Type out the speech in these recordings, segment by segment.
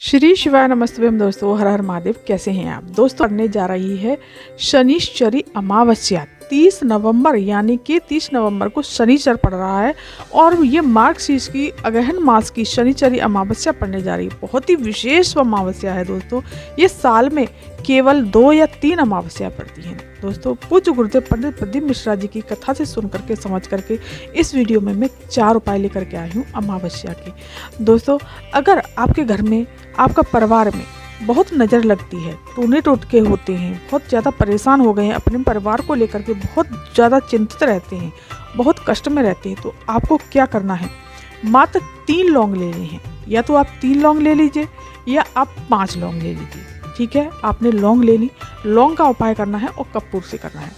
श्री शिवाय नमस्तुभ्यम दोस्तों, हर हर महादेव। कैसे हैं आप दोस्तों? पढ़ने जा रही है शनिश्चरी अमावस्या 30 नवंबर, यानी कि 30 नवंबर को शनिचर पड़ रहा है और ये मार्गशीर्ष की अगहन मास की शनिचरी अमावस्या पड़ने जा रही है। बहुत ही विशेष अमावस्या है दोस्तों। ये साल में केवल 2 या 3 अमावस्या पड़ती हैं दोस्तों। पूज्य गुरुदेव पंडित प्रदीप मिश्रा जी की कथा से सुन करके समझ करके इस वीडियो में मैं 4 उपाय लेकर के आई हूँ अमावस्या के। दोस्तों, अगर आपके घर में, आपका परिवार में बहुत नज़र लगती है, टूने टोटके होते हैं, बहुत ज़्यादा परेशान हो गए हैं, अपने परिवार को लेकर के बहुत ज़्यादा चिंतित रहते हैं, बहुत कष्ट में रहते हैं, तो आपको क्या करना है? मात्र 3 लौंग लेने हैं। या तो आप 3 लौंग ले लीजिए या आप 5 लौंग ले लीजिए। ठीक है, आपने लौंग ले ली। लौंग का उपाय करना है और कपूर से करना है,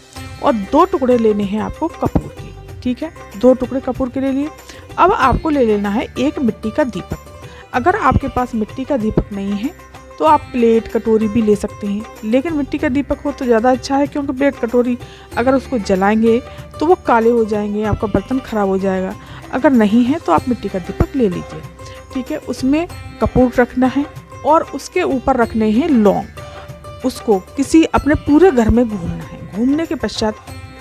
और 2 टुकड़े लेने हैं आपको कपूर के। ठीक है, 2 टुकड़े कपूर के ले लिए। अब आपको ले लेना है एक मिट्टी का दीपक। अगर आपके पास मिट्टी का दीपक नहीं है तो आप प्लेट कटोरी भी ले सकते हैं, लेकिन मिट्टी का दीपक हो तो ज़्यादा अच्छा है, क्योंकि प्लेट कटोरी अगर उसको जलाएंगे तो वो काले हो जाएंगे, आपका बर्तन खराब हो जाएगा। अगर नहीं है तो आप मिट्टी का दीपक ले लीजिए। ठीक है, उसमें कपूर रखना है और उसके ऊपर रखने हैं लौंग। उसको किसी अपने पूरे घर में घूमना है। घूमने के पश्चात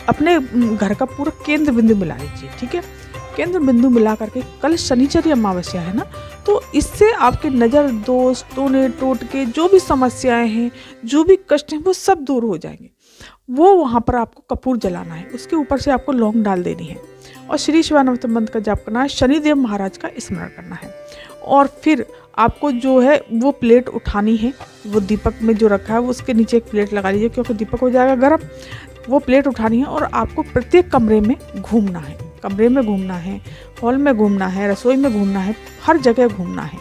अपने घर का पूरा केंद्र बिंदु मिला लीजिए। ठीक है, केंद्र बिंदु मिला करके, कल शनिचरी अमावस्या है ना, तो इससे आपके नज़र दोष, टोने टोटके, जो भी समस्याएं हैं, जो भी कष्ट हैं, वो सब दूर हो जाएंगे। वो वहाँ पर आपको कपूर जलाना है, उसके ऊपर से आपको लौंग डाल देनी है और श्री शिवाय नमस्तुभ्यम मंत्र का जाप करना है। शनिदेव महाराज का स्मरण करना है और फिर आपको जो है वो प्लेट उठानी है। वो दीपक में जो रखा है वो उसके नीचे एक प्लेट लगा लीजिए, क्योंकि दीपक हो जाएगा गर्म। वो प्लेट उठानी है और आपको प्रत्येक कमरे में घूमना है। कमरे में घूमना है, हॉल में घूमना है, रसोई में घूमना है, हर जगह घूमना है,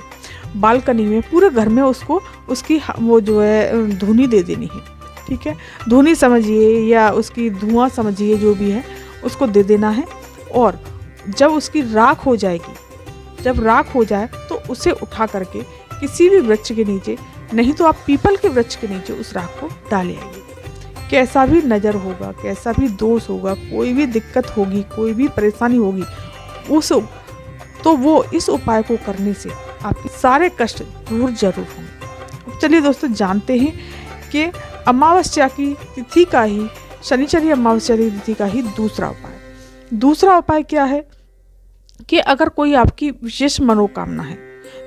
बालकनी में, पूरे घर में उसको उसकी वो जो है धुनी दे देनी है। ठीक है, धुनी समझिए या उसकी धुआं समझिए, जो भी है उसको दे देना है। और जब उसकी राख हो जाएगी, जब राख हो जाए तो उसे उठा करके किसी भी वृक्ष के नीचे, नहीं तो आप पीपल के वृक्ष के नीचे उस राख को डाले आइए। कैसा भी नज़र होगा, कैसा भी दोष होगा, कोई भी दिक्कत होगी, कोई भी परेशानी होगी, तो वो इस उपाय को करने से आपके सारे कष्ट दूर जरूर होंगे। चलिए दोस्तों, जानते हैं कि अमावस्या की तिथि का ही, शनिचरी अमावस्या की तिथि का ही दूसरा उपाय क्या है कि अगर कोई आपकी विशेष मनोकामना है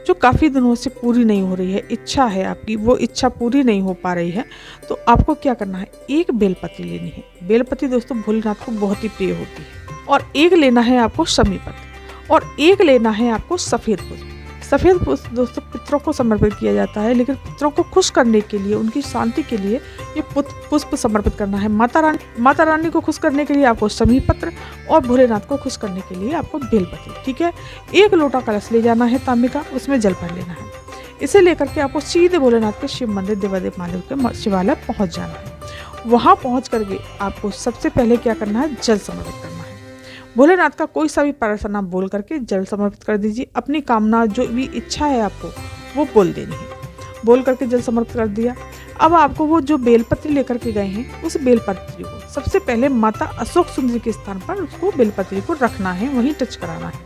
जो काफ़ी दिनों से पूरी नहीं हो रही है, इच्छा है आपकी, वो इच्छा पूरी नहीं हो पा रही है, तो आपको क्या करना है? एक बेलपत्री लेनी है। बेलपत्री दोस्तों भोलेनाथ को बहुत ही प्रिय होती है। और एक लेना है आपको शमी पत्र, और एक लेना है आपको सफ़ेद पुष्प। सफ़ेद पुष्प दोस्तों पितरों को समर्पित किया जाता है, लेकिन पितरों को खुश करने के लिए, उनकी शांति के लिए ये पुष्प समर्पित करना है। माता रानी को खुश करने के लिए आपको शमी पत्र, और भोलेनाथ को खुश करने के लिए आपको बेलपत्री। ठीक है, 1 लोटा कलश ले जाना है तांबे का, उसमें जल भर लेना है। इसे लेकर के आपको सीधे भोलेनाथ के शिव मंदिर देवादेव महादेव के शिवालय पहुँच जाना है। वहाँ पहुँच करके आपको सबसे पहले क्या करना है? जल समर्पित करना है। भोलेनाथ का कोई सा भी प्रार्थना बोल करके जल समर्पित कर दीजिए। अपनी कामना, जो भी इच्छा है आपको, वो बोल देनी है। बोल करके जल समर्पित कर दिया। अब आपको वो जो बेलपत्री लेकर के गए हैं, उस बेलपत्री को सबसे पहले माता अशोक सुंदरी के स्थान पर उसको बेलपत्री को रखना है, वहीं टच कराना है।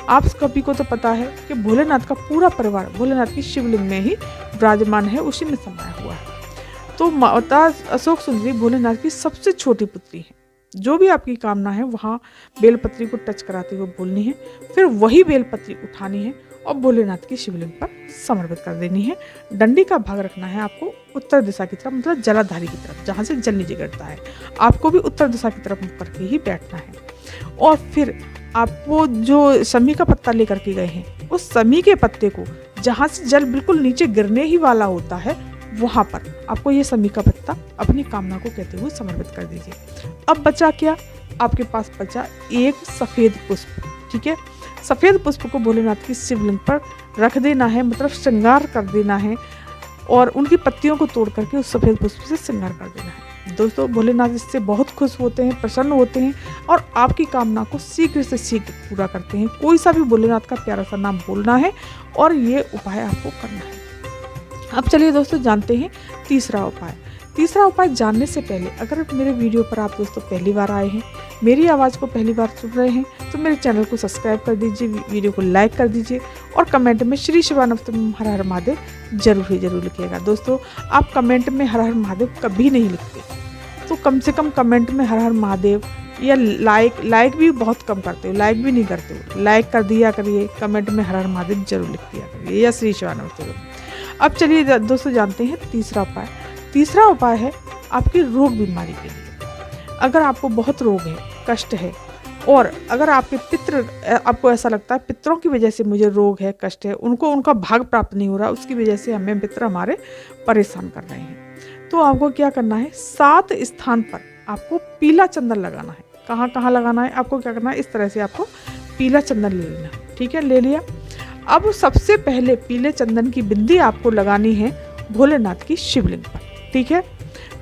आप सभी को तो पता है कि भोलेनाथ का पूरा परिवार भोलेनाथ की शिवलिंग में ही विराजमान है, उसी में समाया हुआ है। तो माता अशोक सुंदरी भोलेनाथ की सबसे छोटी पुत्री है। जो भी आपकी कामना है वहाँ बेलपत्री को टच कराते हुए बोलनी है, फिर वही बेलपत्री उठानी है और भोलेनाथ की शिवलिंग पर समर्पित कर देनी है। डंडी का भाग रखना है आपको उत्तर दिशा की तरफ, मतलब जलाधारी की तरफ, जहाँ से जल नीचे गिरता है। आपको भी उत्तर दिशा की तरफ मुख करके ही बैठना है। और फिर आप वो जो शमी का पत्ता लेकर के गए हैं, उस शमी के पत्ते को, जहाँ से जल बिल्कुल नीचे गिरने ही वाला होता है, वहाँ पर आपको ये शमी का पत्ता अपनी कामना को कहते हुए समर्पित कर दीजिए। अब बचा क्या? आपके पास बचा एक सफ़ेद पुष्प। ठीक है, सफ़ेद पुष्प को भोलेनाथ की शिवलिंग पर रख देना है, मतलब श्रृंगार कर देना है, और उनकी पत्तियों को तोड़ करके उस सफ़ेद पुष्प से श्रृंगार कर देना है। दोस्तों, भोलेनाथ इससे बहुत खुश होते हैं, प्रसन्न होते हैं और आपकी कामना को शीघ्र से शीघ्र पूरा करते हैं। कोई सा भी भोलेनाथ का प्यारा सा नाम बोलना है और ये उपाय आपको करना है। अब चलिए दोस्तों, जानते हैं तीसरा उपाय। तीसरा उपाय जानने से पहले अगर मेरे वीडियो पर आप दोस्तों पहली बार आए हैं, मेरी आवाज़ को पहली बार सुन रहे हैं, तो मेरे चैनल को सब्सक्राइब कर दीजिए, वीडियो को लाइक कर दीजिए और कमेंट में श्री शिवानंद हर हर महादेव जरूर ही जरूर लिखिएगा। दोस्तों आप कमेंट में हर हर महादेव कभी नहीं लिखते, तो कम से कम कमेंट में हर हर महादेव या लाइक भी बहुत कम करते हो, लाइक भी नहीं करते हो, लाइक कर दिया करिए, कमेंट में हर हर महादेव जरूर लिख दिया करिए या श्री शिवानंद। अब चलिए दोस्तों जानते हैं तीसरा उपाय। तीसरा उपाय है आपकी रोग बीमारी के लिए। अगर आपको बहुत रोग है, कष्ट है और अगर आपके पितृ, आपको ऐसा लगता है पितरों की वजह से मुझे रोग है, कष्ट है, उनका भाग प्राप्त नहीं हो रहा, उसकी वजह से हमें पितर हमारे परेशान कर रहे हैं, तो आपको क्या करना है, 7 स्थान पर आपको पीला चंदन लगाना है। कहाँ कहाँ लगाना है, आपको क्या करना है, इस तरह से आपको पीला चंदन ले लेना। ठीक है, ले लिया। अब सबसे पहले पीले चंदन की बिंदी आपको लगानी है भोलेनाथ की शिवलिंग पर। ठीक है,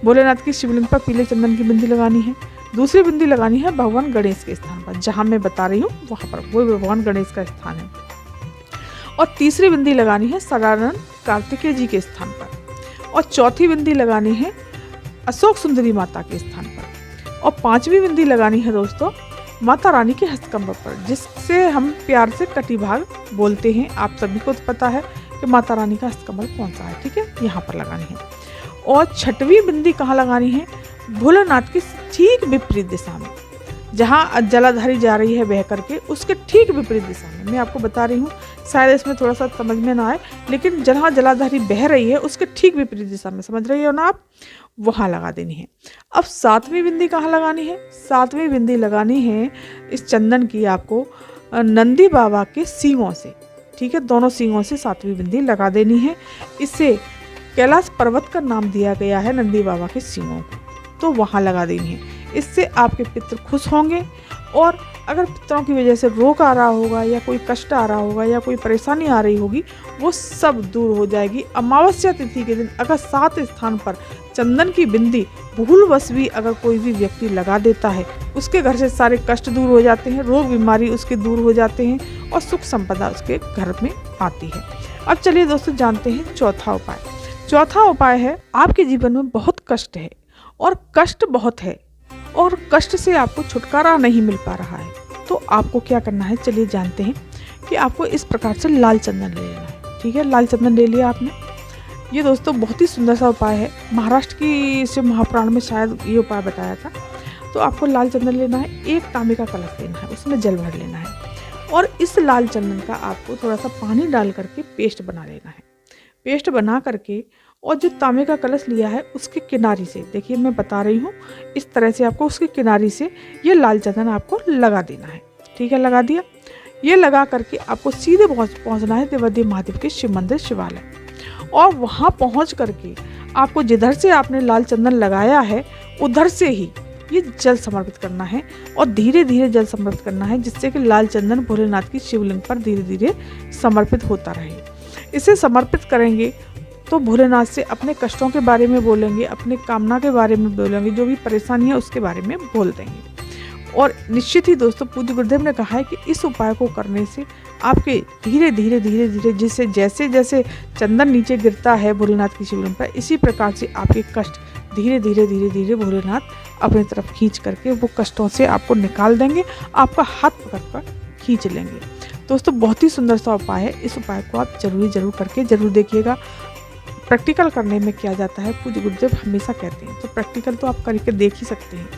भोलेनाथ की शिवलिंग पर पीले चंदन की बिंदी लगानी है। दूसरी बिंदी लगानी है भगवान गणेश के स्थान पर, जहाँ मैं बता रही हूँ वहाँ पर, वो भगवान गणेश का स्थान है। और तीसरी बिंदी लगानी है सदानंद कार्तिकेय जी के स्थान पर। और चौथी बिंदी लगानी है अशोक सुंदरी माता के स्थान पर। और 5वीं बिंदी लगानी है दोस्तों माता रानी के हस्तकंबल पर, जिससे हम प्यार से कटिभाग बोलते हैं। आप सभी को तो पता है कि माता रानी का हस्तकंबल कौन सा है। ठीक है, यहाँ पर लगानी है। और 6वीं बिंदी कहाँ लगानी है, भोलेनाथ की ठीक विपरीत दिशा में, जहाँ जलाधारी जा रही है बह करके, उसके ठीक विपरीत दिशा में। मैं आपको बता रही हूँ, शायद इसमें थोड़ा सा समझ में ना आए, लेकिन जहाँ जलाधारी बह रही है उसके ठीक विपरीत दिशा में, समझ रही हो ना आप, वहाँ लगा देनी है। अब 7वीं बिंदी कहाँ लगानी है, 7वीं बिंदी लगानी है इस चंदन की आपको नंदी बाबा के सींगों से। ठीक है, दोनों सींगों से 7वीं बिंदी लगा देनी है। इससे कैलाश पर्वत का नाम दिया गया है नंदी बाबा के सींगों को, तो वहाँ लगा देनी है। इससे आपके पितृ खुश होंगे और अगर पितरों की वजह से रोग आ रहा होगा या कोई कष्ट आ रहा होगा या कोई परेशानी आ रही होगी, वो सब दूर हो जाएगी। अमावस्या तिथि के दिन अगर 7 स्थान पर चंदन की बिंदी भूलवश भी अगर कोई भी व्यक्ति लगा देता है, उसके घर से सारे कष्ट दूर हो जाते हैं, रोग बीमारी उसके दूर हो जाते हैं और सुख संपदा उसके घर में आती है। अब चलिए दोस्तों जानते हैं चौथा उपाय। चौथा उपाय है आपके जीवन में बहुत कष्ट है और कष्ट बहुत है और कष्ट से आपको छुटकारा नहीं मिल पा रहा है, तो आपको क्या करना है, चलिए जानते हैं कि आपको इस प्रकार से लाल चंदन ले लेना है। ठीक है, लाल चंदन ले लिया आपने। ये दोस्तों बहुत ही सुंदर सा उपाय है, महाराष्ट्र की शिव महापुराण में शायद ये उपाय बताया था। तो आपको लाल चंदन लेना है, एक तांबे का कलश लेना है, उसमें जल भर लेना है और इस लाल चंदन का आपको थोड़ा सा पानी डाल करके पेस्ट बना लेना है। पेस्ट बना करके और जो तांबे का कलश लिया है उसके किनारी से, देखिए मैं बता रही हूँ, इस तरह से आपको उसके किनारी से ये लाल चंदन आपको लगा देना है। ठीक है, लगा दिया। ये लगा करके आपको सीधे पहुँचना है देवादेव महादेव के शिव मंदिर शिवालय, और वहाँ पहुँच करके आपको जिधर से आपने लाल चंदन लगाया है उधर से ही ये जल समर्पित करना है और धीरे धीरे जल समर्पित करना है, जिससे कि लाल चंदन भोलेनाथ की शिवलिंग पर धीरे धीरे समर्पित होता रहे। इसे समर्पित करेंगे तो भोलेनाथ से अपने कष्टों के बारे में बोलेंगे, अपने कामना के बारे में बोलेंगे, जो भी परेशानी है उसके बारे में बोल देंगे। और निश्चित ही दोस्तों पूज्य गुरुदेव ने कहा है कि इस उपाय को करने से आपके धीरे धीरे धीरे धीरे जिससे जैसे जैसे चंदन नीचे गिरता है भोलेनाथ की शिवलिंग पर, इसी प्रकार से आपके कष्ट धीरे धीरे धीरे धीरे भोलेनाथ अपनी तरफ खींच करके वो कष्टों से आपको निकाल देंगे, आपका हाथ पकड़ कर खींच लेंगे। दोस्तों बहुत ही सुंदर सा उपाय है, इस उपाय को आप जरूर करके जरूर देखिएगा। प्रैक्टिकल करने में क्या जाता है, पूज्य गुरुदेव हमेशा कहते हैं, तो प्रैक्टिकल तो आप करके देख ही सकते हैं।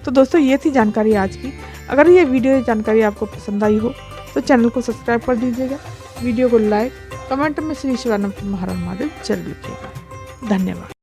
तो दोस्तों ये थी जानकारी आज की। अगर ये वीडियो जानकारी आपको पसंद आई हो तो चैनल को सब्सक्राइब कर दीजिएगा, वीडियो को लाइक, कमेंट में श्री शिवानंद हर हर महादेव जरूर लिखिएगा। धन्यवाद।